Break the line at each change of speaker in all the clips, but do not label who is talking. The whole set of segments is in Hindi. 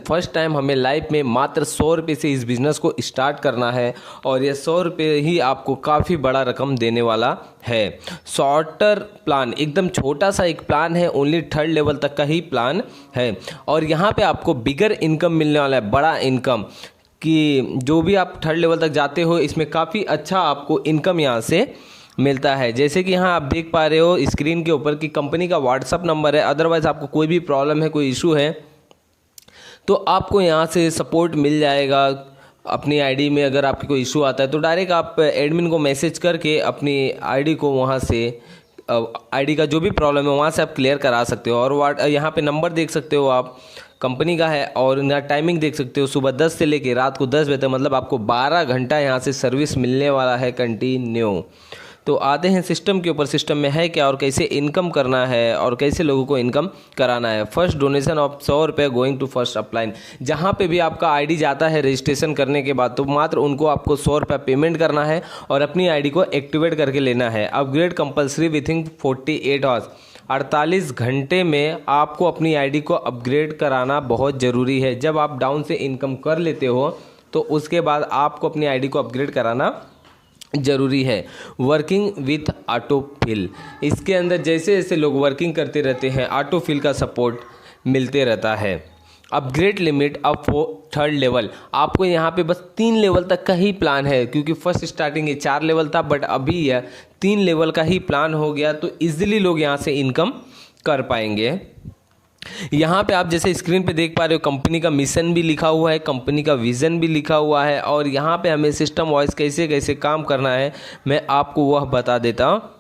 फर्स्ट टाइम हमें लाइफ में मात्र 100 रुपये से इस बिज़नेस को स्टार्ट करना है और ये 100 रुपये ही आपको काफ़ी बड़ा रकम देने वाला है। शॉर्टर प्लान, एकदम छोटा सा एक प्लान है, ओनली 3rd लेवल तक का ही प्लान है और यहाँ पे आपको बिगर इनकम मिलने वाला है, बड़ा इनकम, कि जो भी आप 3rd लेवल तक जाते हो इसमें काफ़ी अच्छा आपको इनकम यहाँ से मिलता है। जैसे कि यहाँ आप देख पा रहे हो स्क्रीन के ऊपर कि कंपनी का व्हाट्सअप नंबर है। अदरवाइज़ आपको कोई भी प्रॉब्लम है, कोई इशू है तो आपको यहाँ से सपोर्ट मिल जाएगा। अपनी आईडी में अगर आपकी कोई इशू आता है तो डायरेक्ट आप एडमिन को मैसेज करके अपनी आईडी को वहाँ से आईडी का जो भी प्रॉब्लम है वहाँ से आप क्लियर करा सकते हो। और यहाँ पे नंबर देख सकते हो आप, कंपनी का है, और यहाँ टाइमिंग देख सकते हो सुबह 10 से लेके रात को 10 बजे तक, मतलब आपको 12 घंटा यहाँ से सर्विस मिलने वाला है कंटिन्यू। तो आते हैं सिस्टम के ऊपर, सिस्टम में है क्या और कैसे इनकम करना है और कैसे लोगों को इनकम कराना है। फर्स्ट डोनेशन ऑफ 100 रुपये गोइंग टू फर्स्ट अपलाइन। जहाँ पे भी आपका आईडी जाता है रजिस्ट्रेशन करने के बाद तो मात्र उनको आपको 100 रुपये पेमेंट करना है और अपनी आईडी को एक्टिवेट करके लेना है। अपग्रेड कंपलसरी विथिन 48 आवर्स, 48 घंटे में आपको अपनी आईडी को अपग्रेड कराना बहुत ज़रूरी है। जब आप डाउन से इनकम कर लेते हो तो उसके बाद आपको अपनी आईडी को अपग्रेड कराना ज़रूरी है। वर्किंग विथ ऑटोफिल, इसके अंदर जैसे जैसे लोग वर्किंग करते रहते हैं ऑटोफिल का सपोर्ट मिलते रहता है। Upgrade limit up for 3rd level, आपको यहाँ पे बस 3 लेवल तक का ही प्लान है, क्योंकि फर्स्ट स्टार्टिंग ये 4 लेवल था बट अभी यह 3 लेवल का ही प्लान हो गया, तो इजीली लोग यहाँ से इनकम कर पाएंगे। यहाँ पे आप जैसे स्क्रीन पे देख पा रहे हो कंपनी का मिशन भी लिखा हुआ है, कंपनी का विज़न भी लिखा हुआ है और यहाँ पे हमें सिस्टम वाइज कैसे कैसे काम करना है मैं आपको वह बता देता हूँ।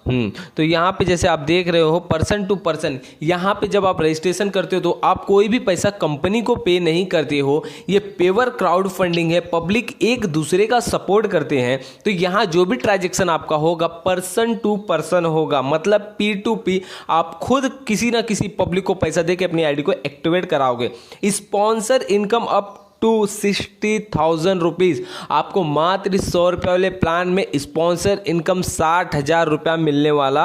तो यहाँ पे जैसे आप देख रहे हो पर्सन टू पर्सन, यहाँ पे जब आप रजिस्ट्रेशन करते हो तो आप कोई भी पैसा कंपनी को पे नहीं करते हो। ये पेवर क्राउड फंडिंग है, पब्लिक एक दूसरे का सपोर्ट करते हैं। तो यहाँ जो भी ट्रांजेक्शन आपका होगा पर्सन टू पर्सन होगा, मतलब P2P, आप खुद किसी ना किसी पब्लिक को पैसा दे के अपनी आईडी को एक्टिवेट कराओगे। Sponsor income up to 60,000 rupees, आपको मात्र 100 रुपये वाले प्लान में स्पॉन्सर इनकम 60,000 रुपया मिलने वाला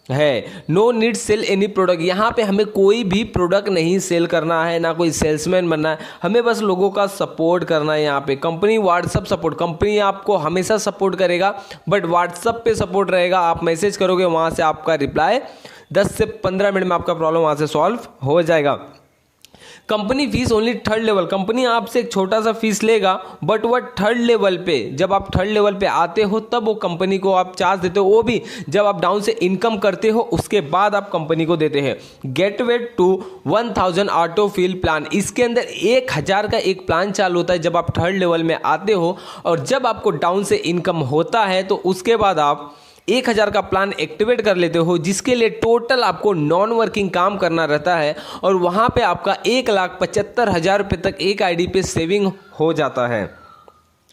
है। No need sell any product, यहाँ पे हमें कोई भी प्रोडक्ट नहीं सेल करना है, ना कोई सेल्समैन बनना है, हमें बस लोगों का सपोर्ट करना है। यहाँ पे कंपनी व्हाट्सअप सपोर्ट, कंपनी आपको हमेशा सपोर्ट करेगा बट व्हाट्सअप पे सपोर्ट रहेगा। आप मैसेज करोगे वहाँ से आपका रिप्लाई 10 से 15 मिनट में आपका प्रॉब्लम वहाँ से सॉल्व हो जाएगा। Company fees only 3rd level, company आपसे एक छोटा सा फीस लेगा बट वह 3rd लेवल पे, जब आप 3rd लेवल पे आते हो तब वो कंपनी को आप चार्ज देते हो, वो भी जब आप डाउन से इनकम करते हो उसके बाद आप कंपनी को देते हैं। गेटवे टू 1000 ऑटोफिल प्लान, इसके अंदर 1000 का एक प्लान चालू होता है जब आप 3rd लेवल में आते हो और जब आपको डाउन से इनकम होता है तो उसके बाद आप 1000 का प्लान एक्टिवेट कर लेते हो, जिसके लिए टोटल आपको नॉन वर्किंग काम करना रहता है और वहाँ पे आपका 1,75,000 रुपये तक एक आईडी पे सेविंग हो जाता है।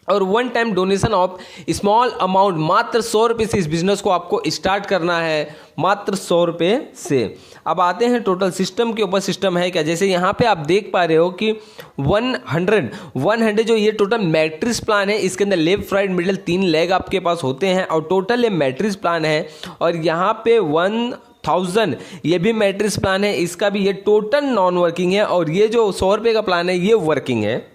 और 1 time donation of small amount, मात्र 100 रुपये से इस बिज़नेस को आपको स्टार्ट करना है, मात्र 100 रुपये से। अब आते हैं टोटल सिस्टम के ऊपर। सिस्टम है क्या, जैसे यहाँ पे आप देख पा रहे हो कि 100 जो ये टोटल मैट्रिक्स प्लान है, इसके अंदर लेफ्ट राइट मिडिल 3 लेग आपके पास होते हैं और टोटल ये मैट्रिक्स प्लान है। और यहाँ पे 1000 ये भी मैट्रिक्स प्लान है, इसका भी ये टोटल नॉन वर्किंग है और ये जो 100 रुपये का प्लान है ये वर्किंग है।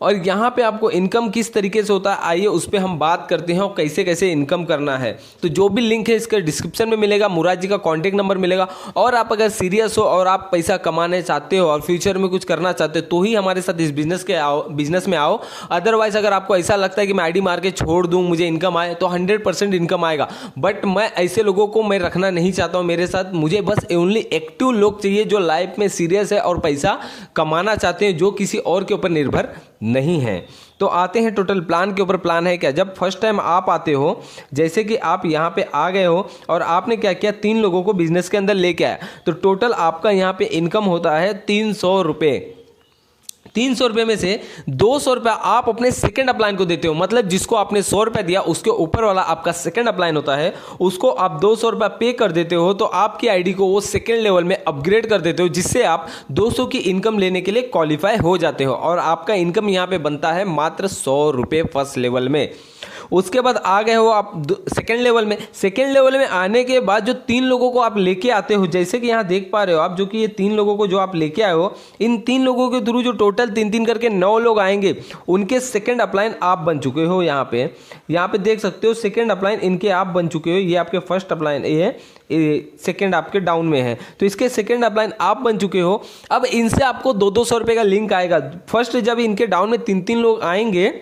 और यहाँ पे आपको इनकम किस तरीके से होता है आइए उस पर हम बात करते हैं और कैसे कैसे इनकम करना है। तो जो भी लिंक है इसके डिस्क्रिप्शन में मिलेगा, मुराद जी का कॉन्टैक्ट नंबर मिलेगा। और आप अगर सीरियस हो और आप पैसा कमाने चाहते हो और फ्यूचर में कुछ करना चाहते हो तो ही हमारे साथ इस बिजनेस में आओ। अदरवाइज अगर आपको ऐसा लगता है कि मैं आईडी मार के छोड़ दूँ मुझे इनकम आए, तो 100% इनकम आएगा। बट मैं ऐसे लोगों को मैं रखना नहीं चाहता हूँ मेरे साथ। मुझे बस ओनली एक्टिव लोग चाहिए जो लाइफ में सीरियस है और पैसा कमाना चाहते हैं, जो किसी और के ऊपर निर्भर नहीं है। तो आते हैं टोटल प्लान के ऊपर। प्लान है क्या, जब फर्स्ट टाइम आप आते हो, जैसे कि आप यहाँ पे आ गए हो और आपने क्या किया, 3 लोगों को बिजनेस के अंदर लेके आया, तो टोटल आपका यहाँ पे इनकम होता है 300 रुपये। 300 रुपये में से 200 रुपये आप अपने सेकंड अपलाइन को देते हो, मतलब जिसको आपने 100 रुपये दिया उसके ऊपर वाला आपका सेकंड अपलाइन होता है, उसको आप 200 रुपये पे कर देते हो, तो आपकी आईडी को वो सेकंड लेवल में अपग्रेड कर देते हो, जिससे आप 200 की इनकम लेने के लिए क्वालिफाई हो जाते हो। और आपका इनकम यहाँ पे बनता है मात्र 100 रुपये फर्स्ट लेवल में। उसके बाद आ गए हो आप सेकेंड लेवल में। सेकेंड लेवल में आने के बाद जो 3 लोगों को आप लेके आते हो, जैसे कि यहाँ देख पा रहे हो आप, जो कि ये 3 लोगों को जो आप लेके आए हो, इन 3 लोगों के थ्रू जो टोटल 3-3 करके 9 लोग आएंगे, उनके सेकेंड अपलाइन आप बन चुके हो। यहाँ पे देख सकते हो सेकेंड अपलाइन इनके आप बन चुके हो। ये आपके फर्स्ट अपलाइन ये है, सेकेंड आपके डाउन में है, तो इसके सेकेंड अपलाइन आप बन चुके हो। अब इनसे आपको 200 रुपये का लिंक आएगा। फर्स्ट जब इनके डाउन में 3-3 लोग आएंगे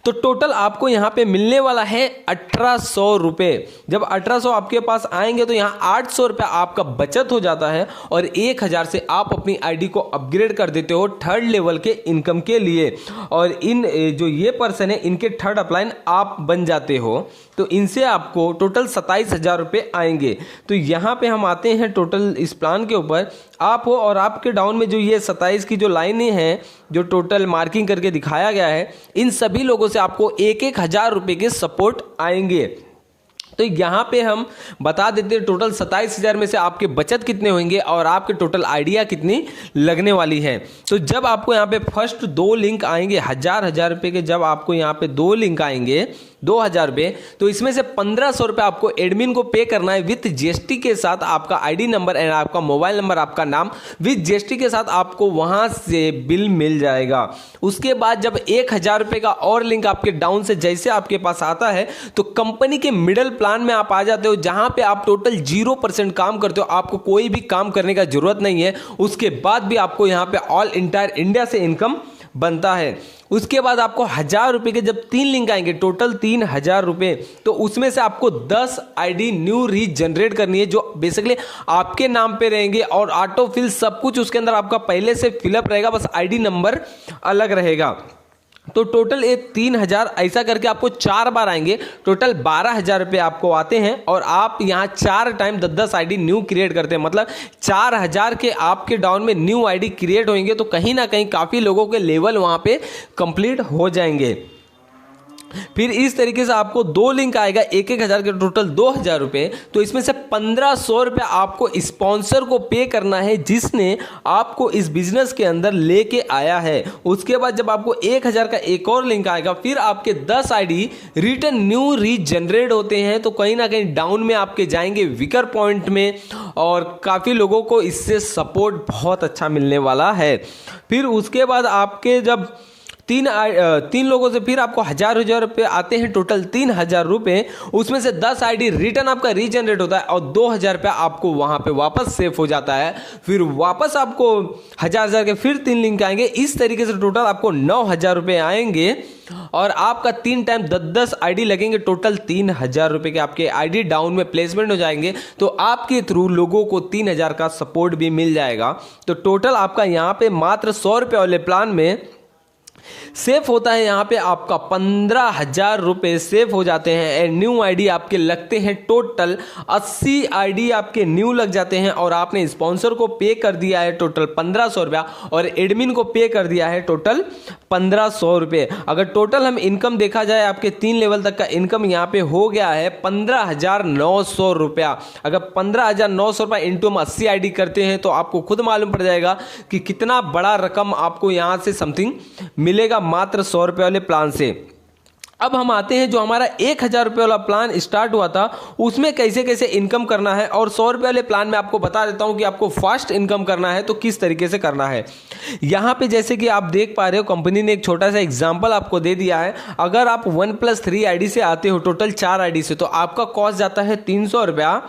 तो टोटल आपको यहाँ पे मिलने वाला है 1800 रुपये। जब 1800 आपके पास आएंगे तो यहाँ 800 रुपये आपका बचत हो जाता है और 1000 से आप अपनी आईडी को अपग्रेड कर देते हो थर्ड लेवल के इनकम के लिए। और इन जो ये पर्सन है इनके थर्ड अपलाइन आप बन जाते हो, तो इनसे आपको टोटल 27,000 रुपये आएंगे। तो यहाँ पे हम आते हैं टोटल इस प्लान के ऊपर। आप हो और आपके डाउन में जो ये 27 की जो लाइनें हैं जो टोटल मार्किंग करके दिखाया गया है, इन सभी लोगों से आपको 1,000 रुपये के सपोर्ट आएंगे। तो यहाँ पे हम बता देते हैं टोटल 27,000 में से आपके बचत कितने होंगे और आपके टोटल आइडिया कितनी लगने वाली है। तो जब आपको यहाँ पे फर्स्ट 2 लिंक आएंगे 1000 रुपये के, जब आपको यहाँ पे 2 लिंक आएंगे 2000 रुपये, तो इसमें से 1500 रुपये आपको एडमिन को पे करना है विथ जीएसटी के साथ। आपका आईडी नंबर एंड आपका मोबाइल नंबर, आपका नाम विथ जीएसटी के साथ आपको वहां से बिल मिल जाएगा। उसके बाद जब 1000 रुपये का और लिंक आपके डाउन से जैसे आपके पास आता है तो कंपनी के मिडल प्लान में आप आ जाते हो, जहां पे आप टोटल 0% काम करते हो। आपको कोई भी काम करने का जरूरत नहीं है। उसके बाद भी आपको यहाँ पे ऑल इंटायर इंडिया से इनकम बनता है। उसके बाद आपको 1000 रुपये के जब 3 लिंक आएंगे, टोटल 3000 रुपये, तो उसमें से आपको 10 आईडी न्यू रीजनरेट करनी है जो बेसिकली आपके नाम पे रहेंगे और ऑटो फिल सब कुछ उसके अंदर आपका पहले से फिलअप रहेगा, बस आईडी नंबर अलग रहेगा। तो टोटल ये 3000 ऐसा करके आपको 4 बार आएंगे, टोटल 12,000 रुपये आपको आते हैं। और आप यहाँ 4 टाइम 10-10 आईडी न्यू क्रिएट करते हैं, मतलब 4000 के आपके डाउन में न्यू आईडी क्रिएट होंगे। तो कहीं ना कहीं काफ़ी लोगों के लेवल वहाँ पे कंप्लीट हो जाएंगे। फिर इस तरीके से आपको 2 लिंक आएगा 1,000 के, टोटल 2000 रुपये। तो इसमें से 1500 रुपये आपको स्पॉन्सर को पे करना है जिसने आपको इस बिजनेस के अंदर लेके आया है। उसके बाद जब आपको 1000 का एक और लिंक आएगा, फिर आपके 10 आईडी रिटर्न न्यू रीजनरेट होते हैं। तो कहीं ना कहीं डाउन में आपके जाएंगे वीकर पॉइंट में और काफ़ी लोगों को इससे सपोर्ट बहुत अच्छा मिलने वाला है। फिर उसके बाद आपके जब 3 लोगों से फिर आपको 1000 रुपये आते हैं, टोटल 3000 रुपये। उसमें से 10 आईडी रिटर्न आपका रीजनरेट होता है और 2000 रुपये आपको वहां पे वापस सेव हो जाता है। फिर वापस आपको 1000 के फिर 3 लिंक आएंगे। इस तरीके से टोटल आपको 9000 रुपये आएंगे और आपका 3 टाइम 10-10 आईडी लगेंगे, टोटल 3000 रुपये के आपके आईडी डाउन में प्लेसमेंट हो जाएंगे। तो आपके थ्रू लोगों को 3000 का सपोर्ट भी मिल जाएगा। तो टोटल आपका यहाँ पे मात्र 100 रुपये वाले प्लान में सेफ होता है, यहाँ पे आपका 15,000 रुपये सेफ हो जाते हैं। एंड न्यू आईडी आपके लगते हैं टोटल 80 आईडी आपके न्यू लग जाते हैं और आपने स्पॉन्सर को पे कर दिया है टोटल 1500 रुपया और एडमिन को पे कर दिया है टोटल 1500 रुपये। अगर टोटल हम इनकम देखा जाए, आपके 3 लेवल तक का इनकम यहाँ पे हो गया है 15,900 रुपया। अगर 15,900 रुपया इंटू हम 80 आईडी करते हैं तो आपको खुद मालूम पड़ जाएगा कि कितना बड़ा रकम आपको यहाँ से समथिंग मिलेगा मात्र 100 रुपये वाले प्लान से। अब हम आते हैं जो हमारा 1000 रुपये वाला प्लान स्टार्ट हुआ था, उसमें कैसे कैसे इनकम करना है। और 100 रुपये वाले प्लान में आपको बता देता हूं कि आपको फास्ट इनकम करना है तो किस तरीके से करना है। यहां पे जैसे कि आप देख पा रहे हो, कंपनी ने एक छोटा सा एग्जांपल आपको दे दिया है। अगर आप 1+3 आईडी से आते हो, टोटल 4 आईडी से, तो आपका कॉस्ट जाता है 300 रुपया।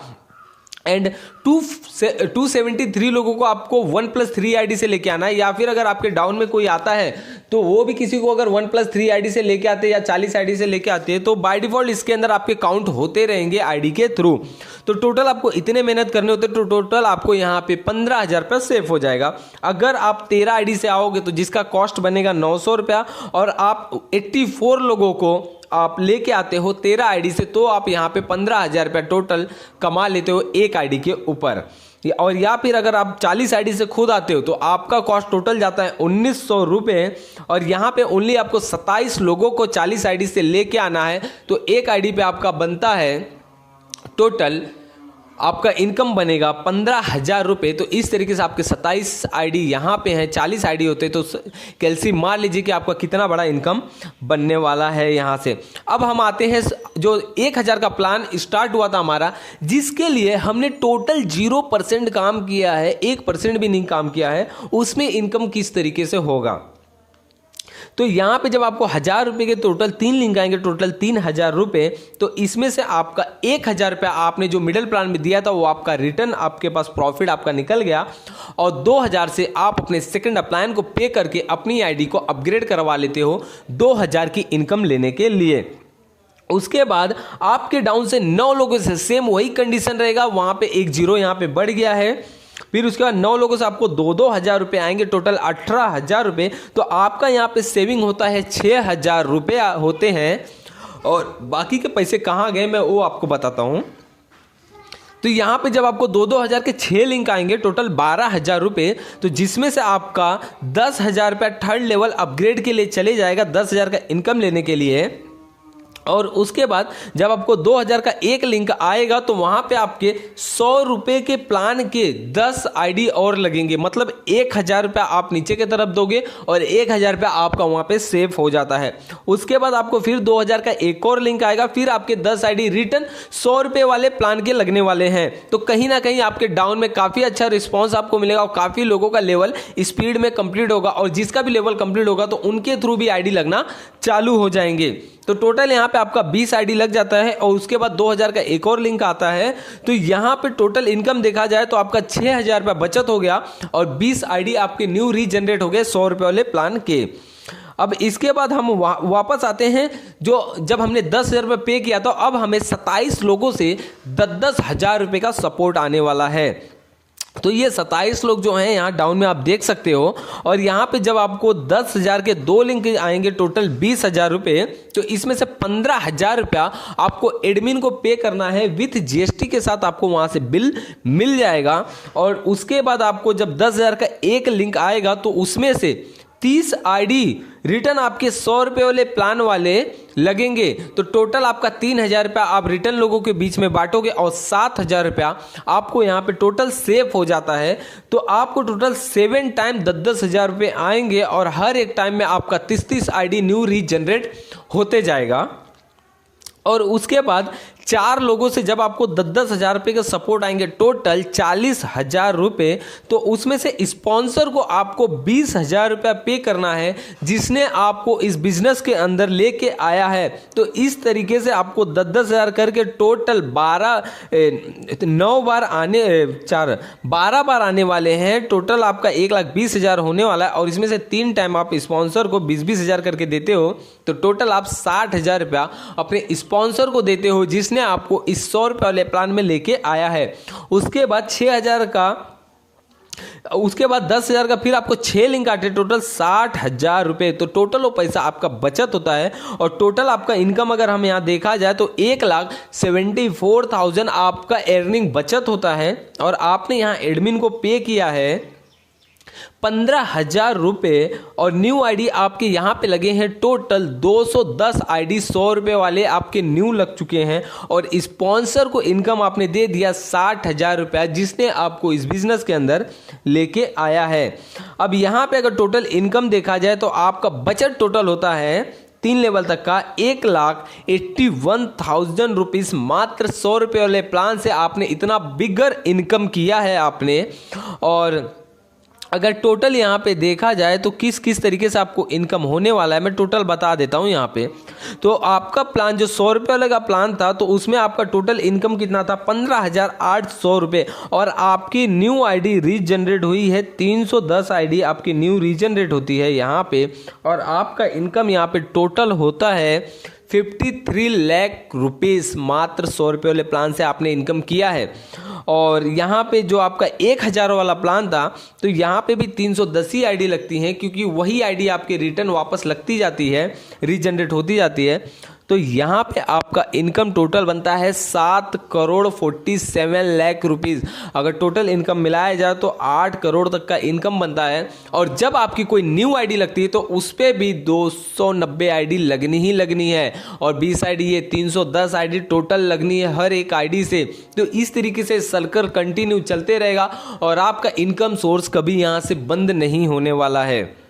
एंड 273 लोगों को आपको 1+3 आईडी से लेके आना है। या फिर अगर आपके डाउन में कोई आता है तो वो भी किसी को अगर 1+3 आईडी से लेके आते हैं या 40 आईडी से लेके आते हैं तो बाय डिफॉल्ट इसके अंदर आपके काउंट होते रहेंगे आईडी के थ्रू। तो टोटल आपको इतने मेहनत करने होते हैं, तो टोटल आपको यहाँ पे 15,000 रुपये सेफ हो जाएगा। अगर आप 13 आईडी से आओगे तो जिसका कॉस्ट बनेगा 900 रुपया और आप 84 लोगों को आप लेके आते हो 13 आईडी से, तो आप यहाँ पे 15,000 रुपया टोटल कमा लेते हो एक आईडी के ऊपर। और या फिर अगर आप 40 आईडी से खुद आते हो तो आपका कॉस्ट टोटल जाता है 1900 रुपये। और यहाँ पे ओनली आपको 27 लोगों को 40 आईडी से लेके आना है, तो एक आईडी पे आपका बनता है टोटल आपका इनकम बनेगा 15,000 रुपये। तो इस तरीके से आपके 27 आईडी यहाँ पे हैं, 40 आईडी होते तो कैलसी मार लीजिए कि आपका कितना बड़ा इनकम बनने वाला है यहाँ से। अब हम आते हैं जो 1000 का प्लान स्टार्ट हुआ था हमारा, जिसके लिए हमने टोटल 0% काम किया है, 1% भी नहीं काम किया है, उसमें इनकम किस तरीके से होगा। तो यहाँ पे जब आपको 1000 रुपये के टोटल 3 लिंक आएंगे, टोटल 3000 रुपये, तो इसमें से आपका 1000 रुपया आपने जो मिडिल प्लान में दिया था वो आपका रिटर्न, आपके पास प्रॉफिट आपका निकल गया, और 2000 से आप अपने सेकंड प्लान को पे करके अपनी आईडी को अपग्रेड करवा लेते हो 2000 की इनकम लेने के लिए। उसके बाद आपके डाउन से 9 लोगों से सेम वही कंडीशन रहेगा, वहाँ पे 1 0 यहाँ पे बढ़ गया है। फिर उसके बाद 9 लोगों से आपको 2-2 हज़ार रुपये आएंगे, टोटल 18,000 रुपये। तो आपका यहाँ पे सेविंग होता है 6,000 रुपये होते हैं। और बाकी के पैसे कहाँ गए मैं वो आपको बताता हूँ। तो यहाँ पे जब आपको 2-2 हज़ार के 6 लिंक आएंगे, टोटल 12,000 रुपये, तो जिसमें से आपका 10,000 रुपया थर्ड लेवल अपग्रेड के लिए चले जाएगा, 10,000 का इनकम लेने के लिए। और उसके बाद जब आपको 2000 का एक लिंक आएगा तो वहाँ पे आपके 100 रुपये के प्लान के 10 आईडी और लगेंगे, मतलब 1000 रुपया आप नीचे की तरफ दोगे और 1000 रुपया आपका वहाँ पे सेव हो जाता है। उसके बाद आपको फिर 2000 का एक और लिंक आएगा, फिर आपके 10 आईडी रिटर्न 100 रुपये वाले प्लान के लगने वाले हैं। तो कहीं ना कहीं आपके डाउन में काफ़ी अच्छा रिस्पॉन्स आपको मिलेगा और काफ़ी लोगों का लेवल स्पीड में कंप्लीट होगा, और जिसका भी लेवल कंप्लीट होगा तो उनके थ्रू भी आईडी लगना चालू हो जाएंगे। तो टोटल यहाँ पे आपका 20 आईडी लग जाता है, और उसके बाद 2000 का एक और लिंक आता है। तो यहाँ पे टोटल इनकम देखा जाए तो आपका 6,000 रुपया बचत हो गया, और 20 आईडी आपके न्यू रीजनरेट हो गए 100 रुपये वाले प्लान के। अब इसके बाद हम वापस आते हैं, जो जब हमने 10,000 रुपये पे किया था, अब हमें 27 लोगों से 10-10 हज़ार रुपये का सपोर्ट आने वाला है। तो ये 27 लोग जो हैं यहाँ डाउन में आप देख सकते हो। और यहाँ पे जब आपको 10,000 के 2 लिंक आएंगे, टोटल 20,000 रुपये, तो इसमें से 15,000 रुपया आपको एडमिन को पे करना है, विथ जीएसटी के साथ आपको वहाँ से बिल मिल जाएगा। और उसके बाद आपको जब 10,000 का एक लिंक आएगा तो उसमें से 30 आईडी रिटर्न आपके 100 रुपये वाले प्लान वाले लगेंगे। तो टोटल आपका 3,000 रुपया आप रिटर्न लोगों के बीच में बांटोगे, और 7,000 रुपया आपको यहाँ पे टोटल सेव हो जाता है। तो आपको टोटल 7 टाइम 10-10 हज़ार रुपये आएंगे, और हर एक टाइम में आपका 30-30 आईडी न्यू रीजनरेट होते जाएगा। और उसके बाद 4 लोगों से जब आपको 10-10 हज़ार रुपये का सपोर्ट आएंगे, टोटल 40,000 रुपये, तो उसमें से स्पॉन्सर को आपको 20,000 रुपया पे करना है, जिसने आपको इस बिजनेस के अंदर लेके आया है। तो इस तरीके से आपको 10-10 हज़ार करके टोटल 12 बार आने वाले हैं। टोटल आपका 1,20,000 होने वाला है, और इसमें से 3 टाइम आप स्पॉन्सर को 20-20 हज़ार करके देते हो, तो टोटल आप 60,000 रुपया अपने स्पॉन्सर को देते हो, जिसने आपको इस 100 रुपये वाले प्लान में लेके आया है। उसके बाद 6,000 का, उसके बाद 10,000 का फिर आपको 6 लिंक आते, टोटल 60,000 रुपये। तो टोटल वो पैसा आपका बचत होता है, और टोटल आपका इनकम अगर हम यहाँ देखा जाए तो 1,74,000 आपका अर्निंग बचत होता है। और आपने यहाँ एडमिन को पे किया है 15,000 रुपये, और न्यू आईडी आपके यहाँ पे लगे हैं टोटल 210 आईडी 100 रुपये वाले आपके न्यू लग चुके हैं। और स्पॉन्सर को इनकम आपने दे दिया 60,000 रुपया, जिसने आपको इस बिजनेस के अंदर लेके आया है। अब यहाँ पे अगर टोटल इनकम देखा जाए तो आपका बचत टोटल होता है 3 लेवल तक का 1,81,000 रुपीज़, मात्र 100 रुपये वाले प्लान से आपने इतना बिगर इनकम किया है आपने। और अगर टोटल यहाँ पे देखा जाए तो किस किस तरीके से आपको इनकम होने वाला है, मैं टोटल बता देता हूँ यहाँ पे। तो आपका प्लान जो 100 रुपये वाला का प्लान था, तो उसमें आपका टोटल इनकम कितना था 15,800 रुपये, और आपकी न्यू आईडी रीजनरेट हुई है 310 आईडी आपकी न्यू रीजनरेट होती है यहाँ पे। और आपका इनकम यहाँ पे टोटल होता है 53 लाख रुपीज़, मात्र 100 रुपये वाले प्लान से आपने इनकम किया है। और यहाँ पे जो आपका 1,000 वाला प्लान था, तो यहाँ पे भी 310 ही आईडी लगती हैं, क्योंकि वही आईडी आपके रिटर्न वापस लगती जाती है, रीजनरेट होती जाती है। तो यहाँ पे आपका इनकम टोटल बनता है 7,47,00,000 रुपीज़। अगर टोटल इनकम मिलाया जाए तो 8 करोड़ तक का इनकम बनता है। और जब आपकी कोई न्यू आईडी लगती है तो उस पर भी 290 आईडी लगनी ही लगनी है, और 20 आईडी ये 310 आईडी टोटल लगनी है हर एक आईडी से। तो इस तरीके से सर्कल कंटिन्यू चलते रहेगा और आपका इनकम सोर्स कभी यहाँ से बंद नहीं होने वाला है।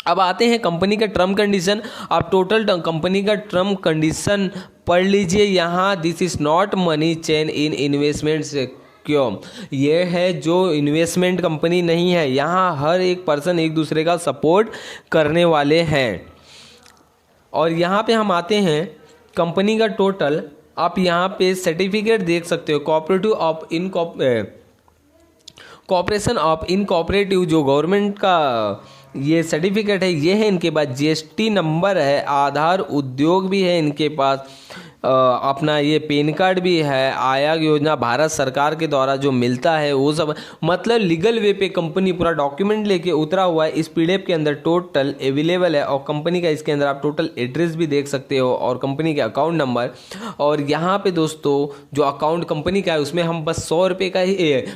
अब आते हैं कंपनी का टर्म कंडीशन। आप टोटल कंपनी का टर्म कंडीशन पढ़ लीजिए यहाँ। This is not money chain in investments. क्यों? ये है जो इन्वेस्टमेंट कंपनी नहीं है, यहाँ हर एक पर्सन एक दूसरे का सपोर्ट करने वाले हैं। और यहाँ पे हम आते हैं कंपनी का टोटल। आप यहाँ पे सर्टिफिकेट देख सकते हो, कॉर्पोरेशन ऑफ इनकॉर्पोरेटिव जो गवर्नमेंट का ये सर्टिफिकेट है, ये है इनके पास। जीएसटी नंबर है, आधार उद्योग भी है इनके पास, अपना ये पैन कार्ड भी है, आयोग योजना भारत सरकार के द्वारा जो मिलता है वो सब, मतलब लीगल वे पे कंपनी पूरा डॉक्यूमेंट लेके उतरा हुआ है। इस पीडीएफ के अंदर टोटल अवेलेबल है, और कंपनी का इसके अंदर आप टोटल एड्रेस भी देख सकते हो और कंपनी के अकाउंट नंबर। और यहाँ पे दोस्तों जो अकाउंट कंपनी का है उसमें हम बस 100 रुपये का ही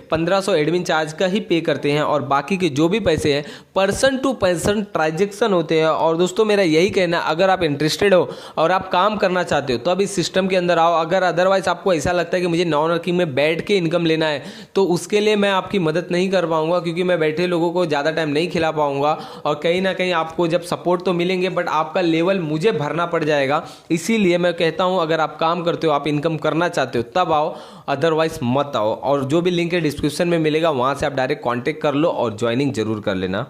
1500 एडमिन चार्ज का ही पे करते हैं, और बाकी के जो भी पैसे हैं पर्सन टू पर्सन ट्रांजेक्शन होते हैं। और दोस्तों मेरा यही कहना, अगर आप इंटरेस्टेड हो और आप काम करना चाहते हो तो अब इस सिस्टम के अंदर आओ। अगर अदरवाइज आपको ऐसा लगता है कि मुझे नॉन वर्किंग में बैठ के इनकम लेना है तो उसके लिए मैं आपकी मदद नहीं कर पाऊंगा, क्योंकि मैं बैठे लोगों को ज़्यादा टाइम नहीं खिला पाऊंगा। और कहीं ना कहीं आपको जब सपोर्ट तो मिलेंगे बट आपका लेवल मुझे भरना पड़ जाएगा। इसीलिए मैं कहता हूं अगर आप काम करते हो, आप इनकम करना चाहते हो तब आओ, अदरवाइज मत आओ। और जो भी लिंक है डिस्क्रिप्शन में मिलेगा, वहाँ से आप डायरेक्ट कॉन्टेक्ट कर लो और ज्वाइनिंग जरूर कर लेना।